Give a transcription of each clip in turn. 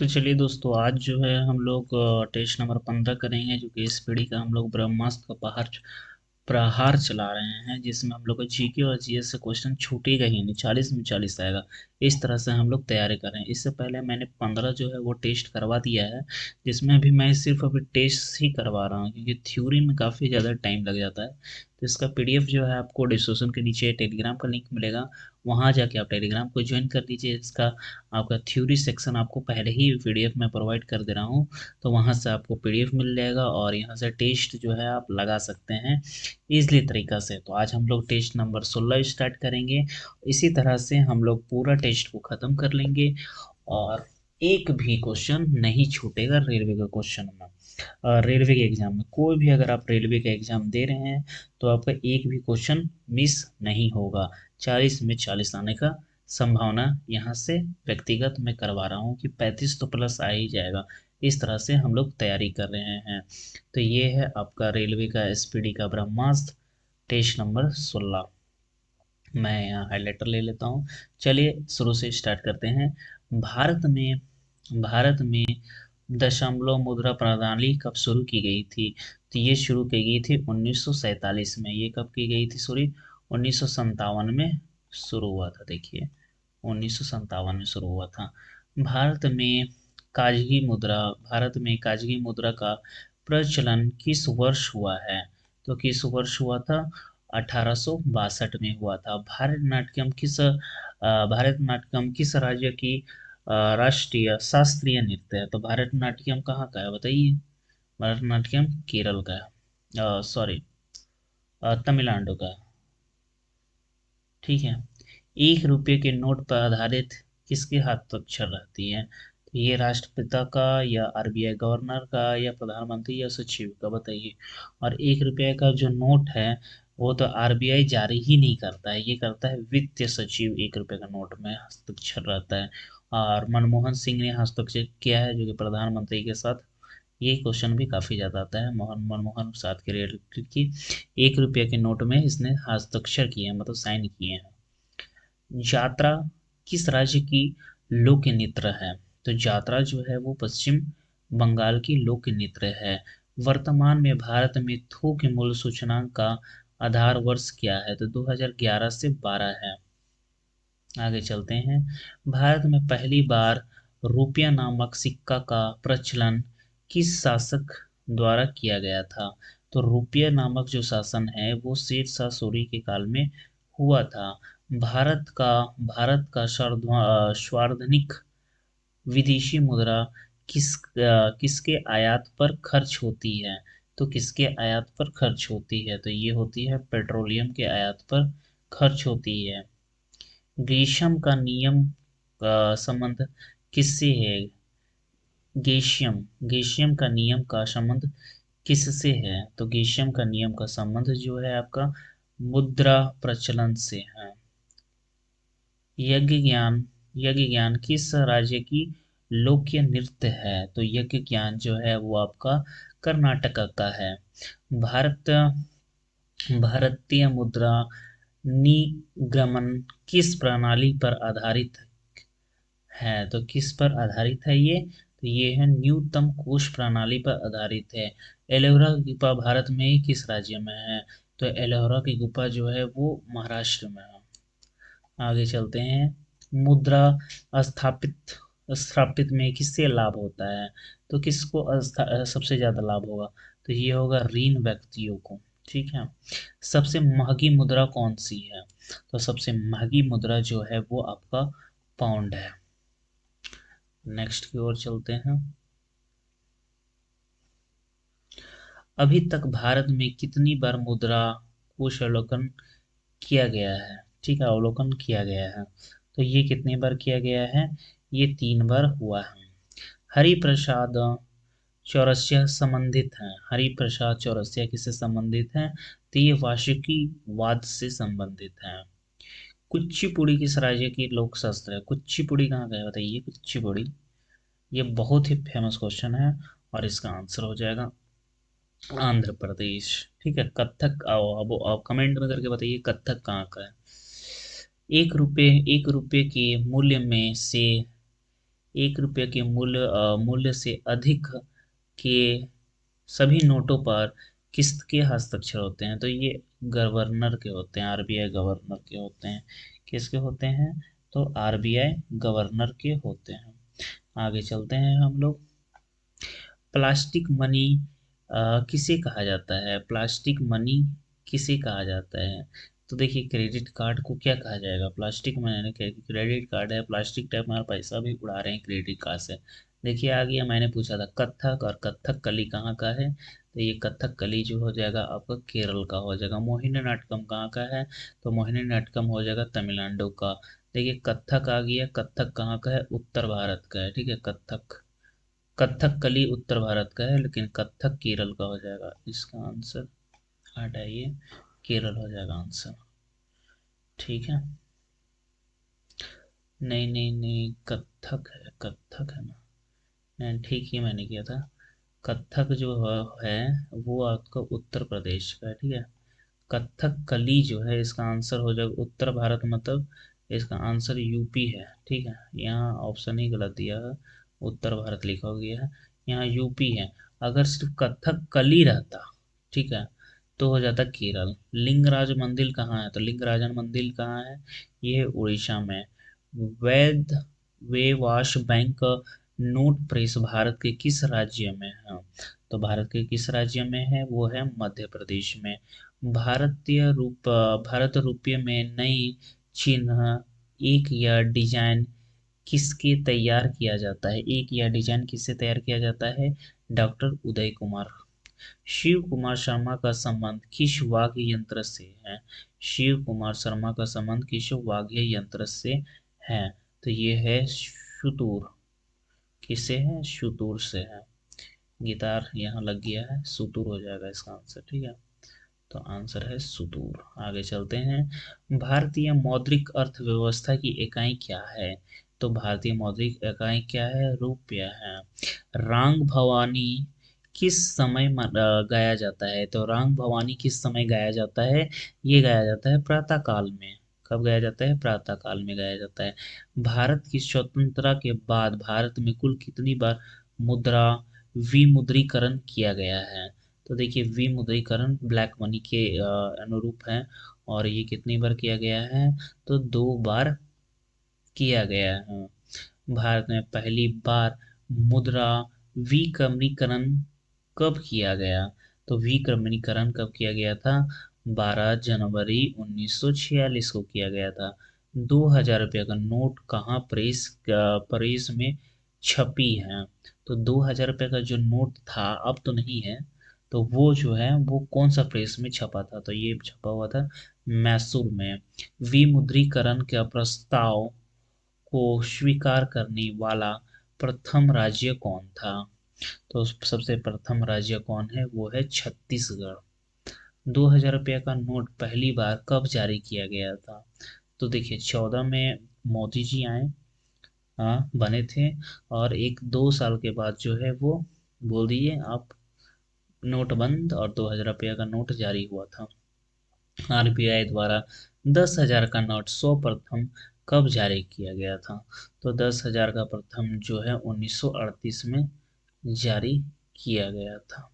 तो चलिए दोस्तों, आज जो है हम लोग टेस्ट नंबर 15 करेंगे, जो कि इस पीढ़ी का हम लोग ब्रह्मास्त्र का प्रहार चला रहे हैं, जिसमें हम लोग को जीके और जीएस से क्वेश्चन छूटेगा ही नहीं, 40 में 40 आएगा। इस तरह से हम लोग तैयारी कर रहे हैं। इससे पहले मैंने 15 जो है वो टेस्ट करवा दिया है, जिसमें अभी मैं सिर्फ अभी टेस्ट ही करवा रहा हूँ, क्योंकि थ्योरी में काफ़ी ज़्यादा टाइम लग जाता है। तो इसका पीडीएफ जो है आपको डिस्क्रिप्शन के नीचे टेलीग्राम का लिंक मिलेगा, वहाँ जाके आप टेलीग्राम को ज्वाइन कर लीजिए। इसका आपका थ्योरी सेक्शन आपको पहले ही पीडीएफ में प्रोवाइड कर दे रहा हूँ, तो वहाँ से आपको पीडीएफ मिल जाएगा और यहाँ से टेस्ट जो है आप लगा सकते हैं ईज़िली तरीक़ा से। तो आज हम लोग टेस्ट नंबर 16 स्टार्ट करेंगे। इसी तरह से हम लोग पूरा टेस्ट को ख़त्म कर लेंगे और एक भी क्वेश्चन नहीं छूटेगा रेलवे के क्वेश्चन में। रेलवे के एग्ज़ाम में कोई भी, अगर आप रेलवे का एग्ज़ाम दे रहे हैं तो आपका एक भी क्वेश्चन मिस नहीं होगा। 40 में 40 आने का संभावना यहाँ से व्यक्तिगत मैं करवा रहा हूँ कि 35 तो प्लस आ ही जाएगा। इस तरह से हम लोग तैयारी कर रहे हैं। तो ये है आपका रेलवे का एसपीडी का ब्रह्मास्त्र टेस्ट नंबर 16। मैं यहाँ हाइलाइटर ले लेता हूँ। चलिए शुरू से स्टार्ट करते हैं। भारत में दशमलव मुद्रा प्रणाली कब शुरू की गई थी? तो ये शुरू की गई थी 1947 में। ये कब की गई थी? सॉरी, 1957 में शुरू हुआ था। देखिए, 1957 में शुरू हुआ था। भारत में भारत में काजगी मुद्रा का प्रचलन किस वर्ष हुआ है? तो किस वर्ष हुआ था? 1862 में हुआ था। भारतनाट्यम किस राज्य की राष्ट्रीय शास्त्रीय नृत्य है? तो भारतनाट्यम कहाँ का है बताइए? भारतनाट्यम केरल का है, सॉरी, तमिलनाडु का। ठीक है। 1 रुपये के नोट पर आधारित किसके हस्ताक्षर रहती है? तो ये राष्ट्रपिता का, या आरबीआई गवर्नर का, या प्रधानमंत्री, या सचिव का? बताइए। और 1 रुपये का जो नोट है वो तो आरबीआई जारी ही नहीं करता है, ये करता है वित्त सचिव। 1 रुपये का नोट में हस्ताक्षर रहता है। और मनमोहन सिंह ने हस्ताक्षर किया है, जो कि प्रधानमंत्री के साथ। ये क्वेश्चन भी काफ़ी ज़्यादा आता है मनमोहन साथ के रिलेटेड की। 1 रुपये के नोट में इसने हस्ताक्षर किए हैं, मतलब साइन किए हैं। यात्रा किस राज्य की लोक नृत्य है? तो यात्रा जो है वो पश्चिम बंगाल की लोक नृत्य है। वर्तमान में भारत में थोक मूल्य सूचकांक का आधार वर्ष क्या है? तो 2011 से 12 है। आगे चलते हैं। भारत में पहली बार रुपया नामक सिक्का का प्रचलन किस शासक द्वारा किया गया था? तो रुपया नामक जो शासन है वो शेरशाह सूरी के काल में हुआ था। भारत का सर्वाधिक विदेशी मुद्रा किसके आयात पर खर्च होती है? तो किसके आयात पर खर्च होती है? तो ये होती है पेट्रोलियम के आयात पर खर्च होती है। ग्रीशम का नियम का संबंध किससे है? ग्रीशम का नियम का संबंध किससे है? तो ग्रीशम का नियम का संबंध जो है आपका मुद्रा प्रचलन से है। यज्ञ ज्ञान यज्ञ ज्ञान किस राज्य की लोक नृत्य है? तो यज्ञ ज्ञान जो है वो आपका कर्नाटक का है। भारत भारतीय मुद्रा निगमन किस प्रणाली पर आधारित है? तो किस पर आधारित है ये? तो ये है न्यूनतम कोष प्रणाली पर आधारित है। एलोवेरा की गुफा भारत में किस राज्य में है? तो एलोवेरा की गुफा जो है वो महाराष्ट्र में है। आगे चलते हैं। मुद्रा स्थापित स्थापित में किससे लाभ होता है? तो किसको सबसे ज़्यादा लाभ होगा? तो ये होगा ऋण व्यक्तियों को। ठीक है। सबसे महंगी मुद्रा कौन सी है? तो सबसे महंगी मुद्रा जो है वो आपका पाउंड है। नेक्स्ट की ओर चलते हैं। अभी तक भारत में कितनी बार मुद्रा कोष अवलोकन किया गया है? ठीक है, अवलोकन किया गया है। तो ये कितनी बार किया गया है? ये 3 बार हुआ है। हरिप्रसाद चौरसिया संबंधित हैं। हरिप्रसाद चौरसिया किससे संबंधित हैं? तो ये वासुकीवाद से संबंधित हैं। कुचिपुड़ी किस राज्य की लोक शास्त्र है? कुचिपुड़ी कहाँ का है बताइए? कुचिपुड़ी, ये बहुत ही फेमस क्वेश्चन है और इसका आंसर हो जाएगा आंध्र प्रदेश। ठीक है। कथक, आओ अब आप कमेंट में करके बताइए कथक कहाँ का है। 1 रुपये के मूल्य में से 1 रुपये के मूल्य से अधिक के सभी नोटों पर किसके हस्ताक्षर होते हैं? तो ये गवर्नर के होते हैं, आरबीआई गवर्नर के होते हैं। किसके होते हैं? तो आरबीआई गवर्नर के होते हैं। आगे चलते हैं हम लोग। प्लास्टिक मनी किसे कहा जाता है? प्लास्टिक मनी किसे कहा जाता है? तो देखिए, क्रेडिट कार्ड को क्या कहा जाएगा? प्लास्टिक मनी, क्रेडिट कार्ड है, प्लास्टिक टाइप हमारा पैसा भी उड़ा रहे हैं क्रेडिट कार्ड से। देखिए आ गया, मैंने पूछा था कथक और कथक कली कहाँ का है? तो ये कथक कली जो हो जाएगा आपका केरल का हो जाएगा। मोहिनीअट्टम कहाँ का है? तो मोहिनीअट्टम हो जाएगा तमिलनाडु का। देखिए कथक आ गया, कथक कहाँ का है? उत्तर भारत का है, ठीक है। कथक, कथकली उत्तर भारत का है, लेकिन कथक केरल का हो जाएगा। इसका आंसर हटाइए, केरल हो जाएगा आंसर। ठीक है। नहीं नहीं नहीं, कथक है, कथक है ना। नहीं, ठीक ही मैंने किया था। कथक जो है वो आपका उत्तर प्रदेश का है, ठीक है। कथक कली जो है इसका आंसर हो जाएगा उत्तर भारत, मतलब इसका आंसर यूपी है, ठीक है। यहाँ ऑप्शन ही गलत दिया है, उत्तर भारत लिखा गया है, यहाँ यूपी है। अगर सिर्फ कथक कली रहता, ठीक है, तो हो जाता केरल। लिंगराज मंदिर कहाँ है? तो लिंगराजन मंदिर कहाँ है? ये है उड़ीसा में। वैध वेवाश बैंक नोट प्रेस भारत के किस राज्य में है? तो भारत के किस राज्य में है? वो है मध्य प्रदेश में। भारत रुपये में नई चिन्ह एक या डिजाइन किसके तैयार किया जाता है? एक या डिजाइन किससे तैयार किया जाता है? डॉक्टर उदय कुमार। शिव कुमार शर्मा का संबंध किस वाद्य यंत्र से है? शिव कुमार शर्मा का संबंध किस वाद्य यंत्र से है? तो ये है शुतूर। किससे है? शुतूर से है। गिटार यहाँ लग गया है, सुतूर हो जाएगा इसका आंसर, ठीक है। तो आंसर है सुदूर। आगे चलते हैं। भारतीय मौद्रिक अर्थव्यवस्था की इकाई क्या है? तो भारतीय मौद्रिक इकाई क्या है? रुपया है। रांग भवानी किस समय गाया जाता है? तो रांग भवानी किस समय गाया जाता है? ये गाया जाता है प्रातः काल में। कब गाया जाता है? प्रातः काल में गाया जाता है। भारत की स्वतंत्रता के बाद भारत में कुल कितनी बार मुद्रा विमुद्रीकरण किया गया है? तो देखिए, विमुद्रीकरण ब्लैक मनी के अनुरूप है, और ये कितनी बार किया गया है? तो 2 बार किया गया है। भारत में पहली बार मुद्रा विकमरीकरण कब किया गया? तो विक्रमणीकरण कब किया गया था? 12 जनवरी 1946 को किया गया था। 2000 रुपये का नोट कहाँ प्रेस में छपी है? तो 2000 रुपये का जो नोट था, अब तो नहीं है, तो वो जो है वो कौन सा प्रेस में छपा था? तो ये छपा हुआ था मैसूर में। विमुद्रीकरण का प्रस्ताव को स्वीकार करने वाला प्रथम राज्य कौन था? तो सबसे प्रथम राज्य कौन है? वो है छत्तीसगढ़। 2000 रुपये का नोट पहली बार कब जारी किया गया था? तो देखिए 14 में मोदी जी आए, हाँ बने थे, और 1-2 साल के बाद जो है वो बोल दिए आप नोट बंद, और 2000 रुपये का नोट जारी हुआ था। आरबीआई द्वारा 10,000 का नोट सर्वप्रथम कब जारी किया गया था? तो 10,000 का प्रथम जो है 1938 में जारी किया गया था।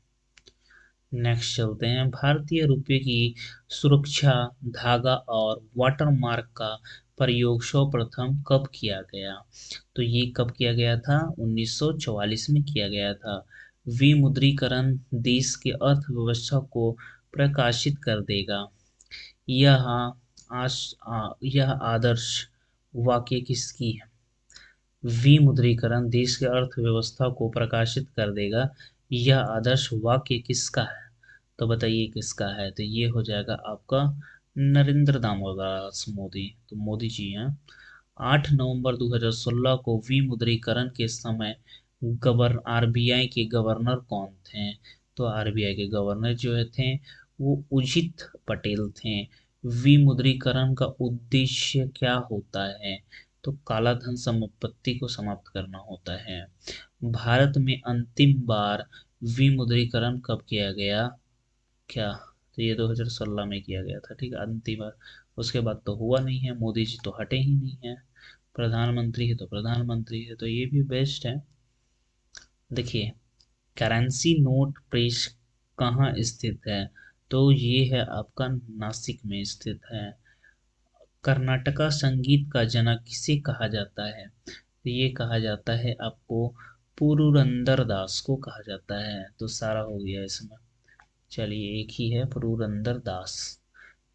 नेक्स्ट चलते हैं। भारतीय रुपये की सुरक्षा धागा और वाटरमार्क का प्रयोग सर्वप्रथम कब किया गया? तो ये कब किया गया था? 1944 में किया गया था। विमुद्रीकरण देश की अर्थव्यवस्था को प्रकाशित कर देगा। यह यह आदर्श वाक्य किसकी है? विमुद्रीकरण देश की अर्थव्यवस्था को प्रकाशित कर देगा, यह आदर्श वाक्य किसका है? तो बताइए किसका है? तो ये हो जाएगा आपका नरेंद्र दामोदर मोदी, तो मोदी जी हैं। 8 नवंबर 2016 को विमुद्रीकरण के समय आरबीआई के गवर्नर कौन थे? तो आरबीआई के गवर्नर जो थे वो उर्जित पटेल थे। विमुद्रीकरण का उद्देश्य क्या होता है? तो काला धन संपत्ति को समाप्त करना होता है। भारत में अंतिम बार विमुद्रीकरण कब किया गया? क्या? तो ये 2016 में किया गया था, ठीक है, अंतिम बार। उसके बाद तो हुआ नहीं है, मोदी जी तो हटे ही नहीं है। प्रधानमंत्री है तो प्रधानमंत्री है, तो ये भी बेस्ट है। देखिए, करेंसी नोट प्रेस कहाँ स्थित है? तो ये है आपका नासिक में स्थित है। कर्नाटका संगीत का जनक किसे कहा जाता है? तो ये कहा जाता है आपको पुरुरंदर दास को कहा जाता है। तो सारा हो गया इसमें। चलिए, एक ही है पुरुरंदर दास।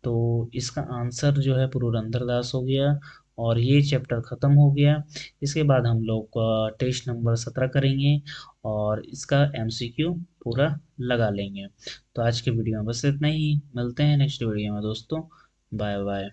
तो इसका आंसर जो है पुरुरंदर दास हो गया। और ये चैप्टर खत्म हो गया। इसके बाद हम लोग टेस्ट नंबर 17 करेंगे और इसका एमसीक्यू पूरा लगा लेंगे। तो आज के वीडियो में बस इतना ही, मिलते हैं नेक्स्ट वीडियो में दोस्तों। Bye bye.